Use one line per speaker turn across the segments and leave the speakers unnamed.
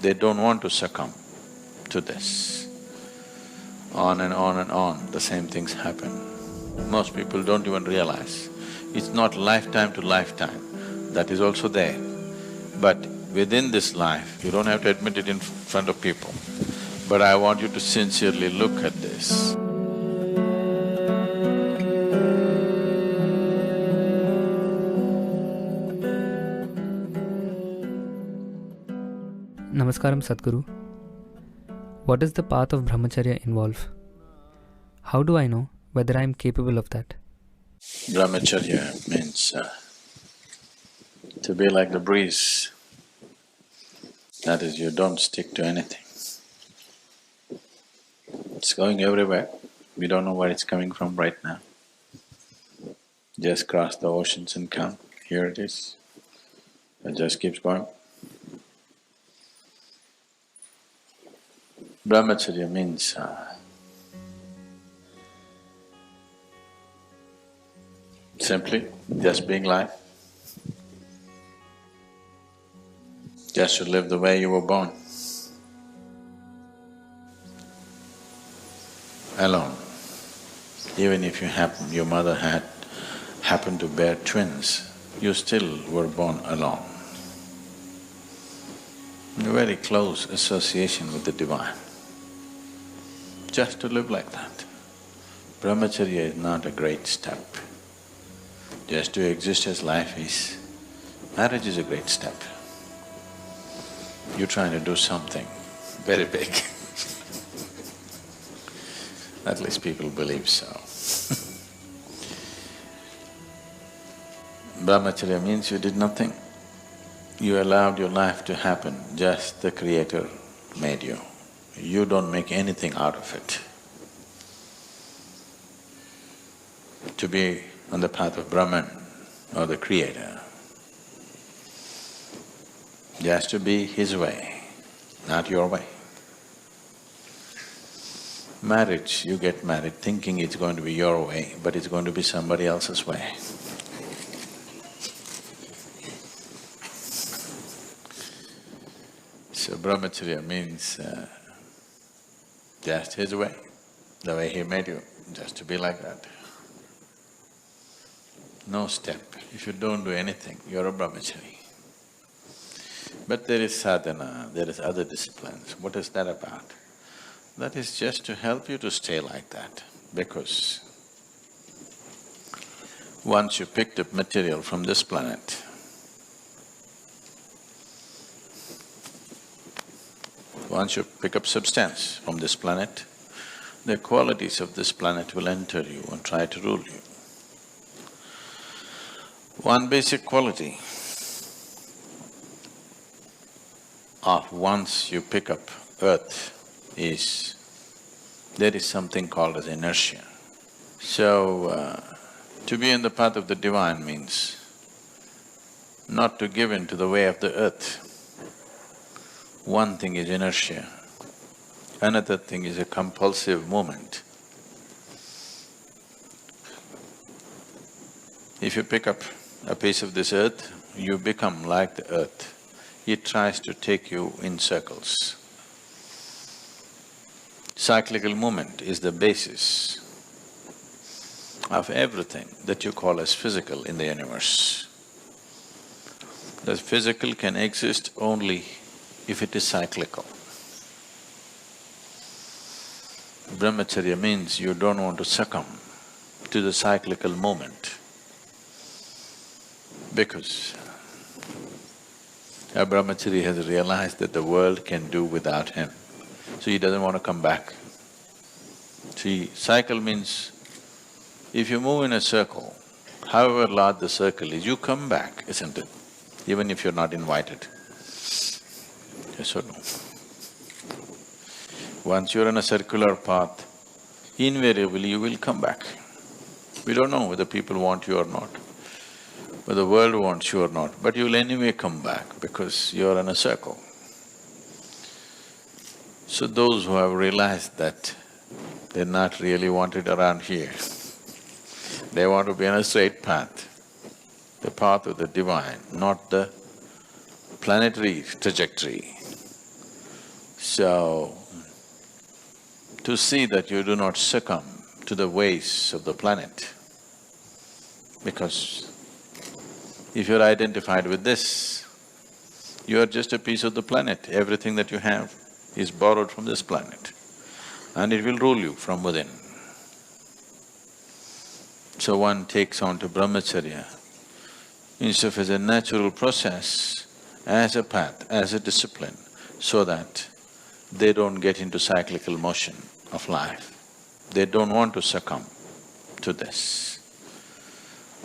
They don't want to succumb to this. On and on and on, the same things happen. Most people don't even realize. It's not lifetime to lifetime, that is also there. But within this life, you don't have to admit it in front of people, but I want you to sincerely look at this.
Namaskaram Sadhguru. What does the path of Brahmacharya involve? How do I know whether I am capable of that?
Brahmacharya means to be like the breeze. That is, you don't stick to anything. It's going everywhere, we don't know where it's coming from right now. Just cross the oceans and come, here it is. It just keeps going. Brahmacharya means simply just being life, just to live the way you were born, alone. Even if your mother happened to bear twins, you still were born alone. A very close association with the divine, just to live like that. Brahmacharya is not a great step. Just to exist as life is… marriage is a great step. You're trying to do something very big. At least people believe so. Brahmacharya means you did nothing. You allowed your life to happen, just the Creator made you. You don't make anything out of it. To be on the path of Brahman or the Creator, just to be His way, not your way. Marriage, you get married thinking it's going to be your way, but it's going to be somebody else's way. So Brahmacharya means just His way, the way He made you, just to be like that. No step. If you don't do anything, you're a Brahmachari. But there is sadhana, there is other disciplines. What is that about? That is just to help you to stay like that, because once you picked up material from this planet, once you pick up substance from this planet, the qualities of this planet will enter you and try to rule you. One basic quality of once you pick up earth is, there is something called as inertia. So, to be in the path of the divine means not to give in to the way of the earth. One thing is inertia, another thing is a compulsive movement. If you pick up a piece of this earth, you become like the earth. It tries to take you in circles. Cyclical movement is the basis of everything that you call as physical in the universe. The physical can exist only if it is cyclical. Brahmacharya means you don't want to succumb to the cyclical movement, because a brahmachari has realized that the world can do without him, so he doesn't want to come back. See, cycle means if you move in a circle, however large the circle is, you come back, isn't it? Even if you're not invited. Yes or no? Once you're on a circular path, invariably you will come back. We don't know whether people want you or not, whether the world wants you or not, but you'll anyway come back because you're in a circle. So those who have realized that they're not really wanted around here, they want to be on a straight path, the path of the divine, not the planetary trajectory. So, to see that you do not succumb to the ways of the planet, because if you're identified with this, you are just a piece of the planet. Everything that you have is borrowed from this planet and it will rule you from within. So one takes on to Brahmacharya instead of as a natural process, as a path, as a discipline, so that they don't get into cyclical motion of life. They don't want to succumb to this.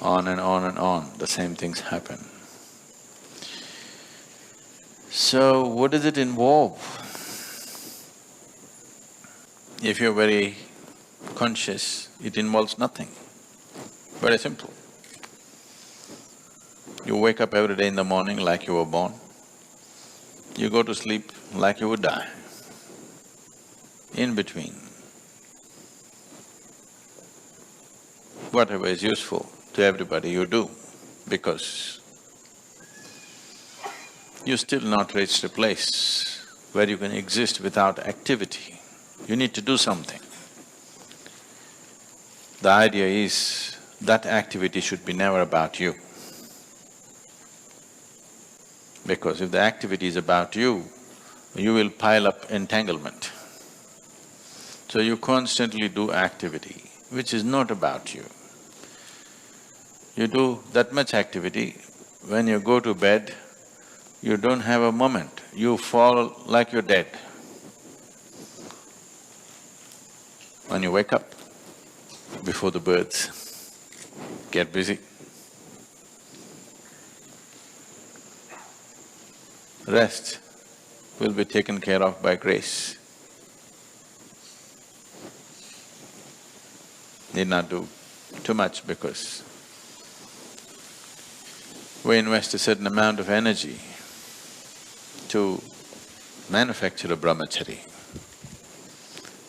On and on and on, the same things happen. So, what does it involve? If you're very conscious, it involves nothing. Very simple. You wake up every day in the morning like you were born. You go to sleep like you would die. In between, whatever is useful to everybody you do, because you still not reached a place where you can exist without activity. You need to do something. The idea is that activity should be never about you. Because if the activity is about you, you will pile up entanglement. So you constantly do activity which is not about you. You do that much activity, when you go to bed, you don't have a moment, you fall like you're dead. When you wake up, before the birds get busy, rest will be taken care of by grace. Need not do too much because we invest a certain amount of energy to manufacture a brahmachari.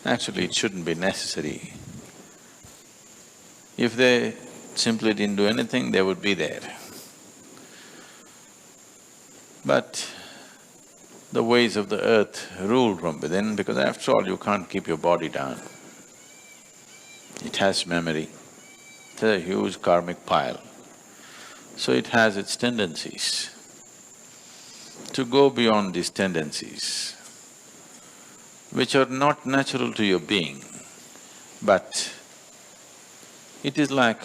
Actually, it shouldn't be necessary. If they simply didn't do anything, they would be there. But the ways of the earth rule from within, because after all, you can't keep your body down. It has memory, it's a huge karmic pile. So it has its tendencies. To go beyond these tendencies, which are not natural to your being, but it is like…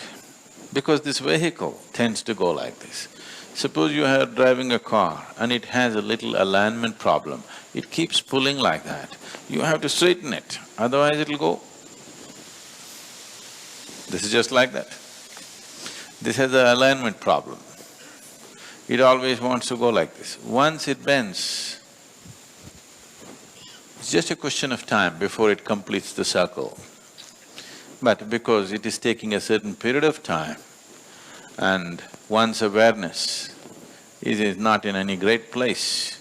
because this vehicle tends to go like this. Suppose you are driving a car and it has a little alignment problem, it keeps pulling like that. You have to straighten it, otherwise it'll go. This is just like that. This has an alignment problem. It always wants to go like this. Once it bends, it's just a question of time before it completes the circle. But because it is taking a certain period of time and one's awareness is not in any great place,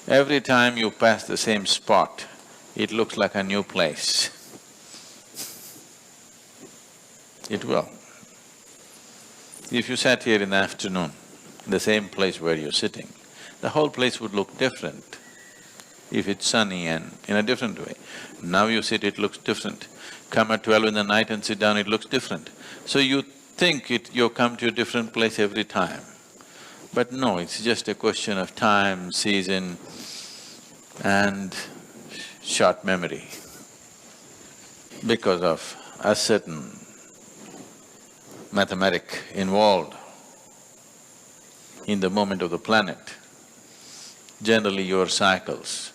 every time you pass the same spot, it looks like a new place. It will. If you sat here in the afternoon, the same place where you're sitting, the whole place would look different if it's sunny and in a different way. Now you sit, it looks different. Come at 12 in the night and sit down, it looks different. So you think you come to a different place every time. But no, it's just a question of time, season and short memory. Because of a certain mathematic involved in the movement of the planet, generally your cycles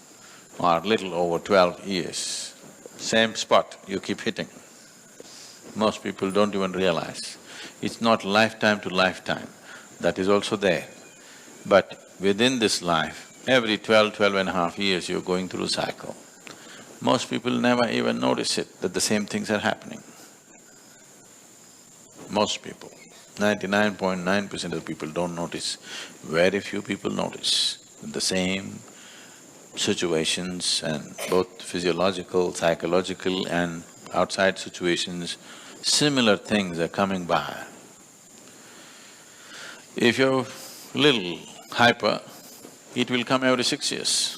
are little over 12 years. Same spot you keep hitting. Most people don't even realize. It's not lifetime to lifetime, that is also there. But within this life, every 12.5 years you're going through a cycle. Most people never even notice it, that the same things are happening. Most people, 99.9% of the people don't notice. Very few people notice the same situations, and both physiological, psychological and outside situations, similar things are coming by. If you're little hyper, it will come every 6 years.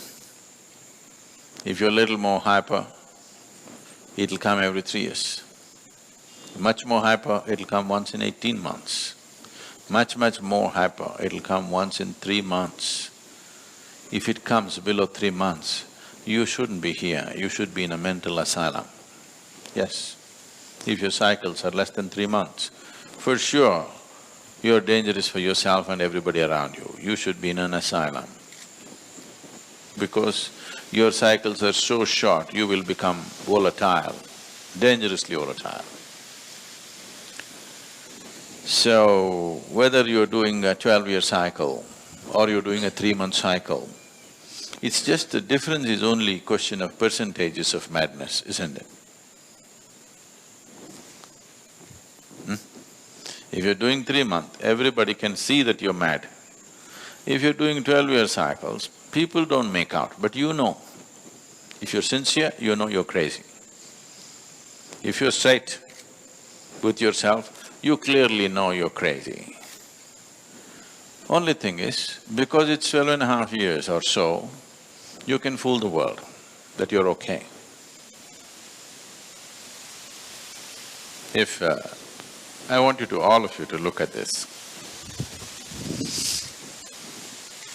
If you're a little more hyper, it'll come every 3 years. Much more hyper, it'll come once in 18 months. Much more hyper, it'll come once in 3 months. If it comes below 3 months, you shouldn't be here, you should be in a mental asylum. Yes, if your cycles are less than 3 months, for sure, you're dangerous for yourself and everybody around you. You should be in an asylum. Because your cycles are so short, you will become volatile, dangerously volatile. So, whether you're doing a 12-year cycle or you're doing a 3-month cycle, it's just the difference is only question of percentages of madness, isn't it? If you're doing 3-month, everybody can see that you're mad. If you're doing 12-year cycles, people don't make out, but you know. If you're sincere, you know you're crazy. If you're straight with yourself, you clearly know you're crazy. Only thing is, because it's 12.5 years or so, you can fool the world that you're okay. If… I want you to, all of you to look at this.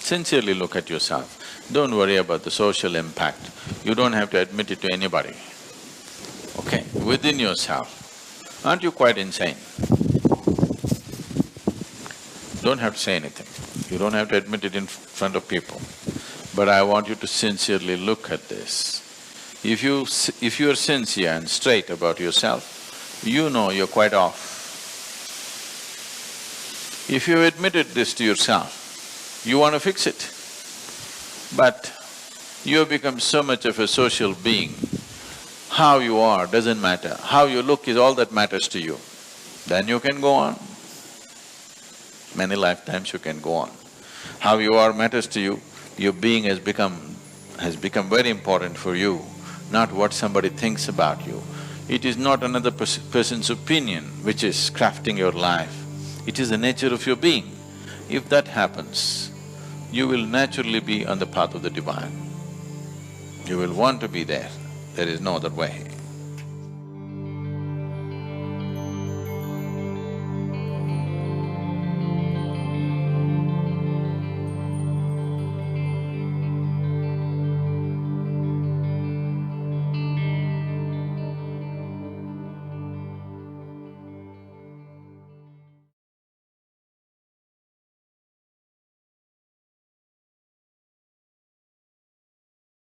Sincerely look at yourself. Don't worry about the social impact. You don't have to admit it to anybody. Okay, within yourself, aren't you quite insane? Don't have to say anything. You don't have to admit it in front of people. But I want you to sincerely look at this. If you're sincere and straight about yourself, you know you're quite off. If you admitted this to yourself, you want to fix it. But you have become so much of a social being, how you are doesn't matter, how you look is all that matters to you. Then you can go on. Many lifetimes you can go on. How you are matters to you, your being has become very important for you, not what somebody thinks about you. It is not another person's opinion which is crafting your life. It is the nature of your being. If that happens, you will naturally be on the path of the divine. You will want to be there. There is no other way.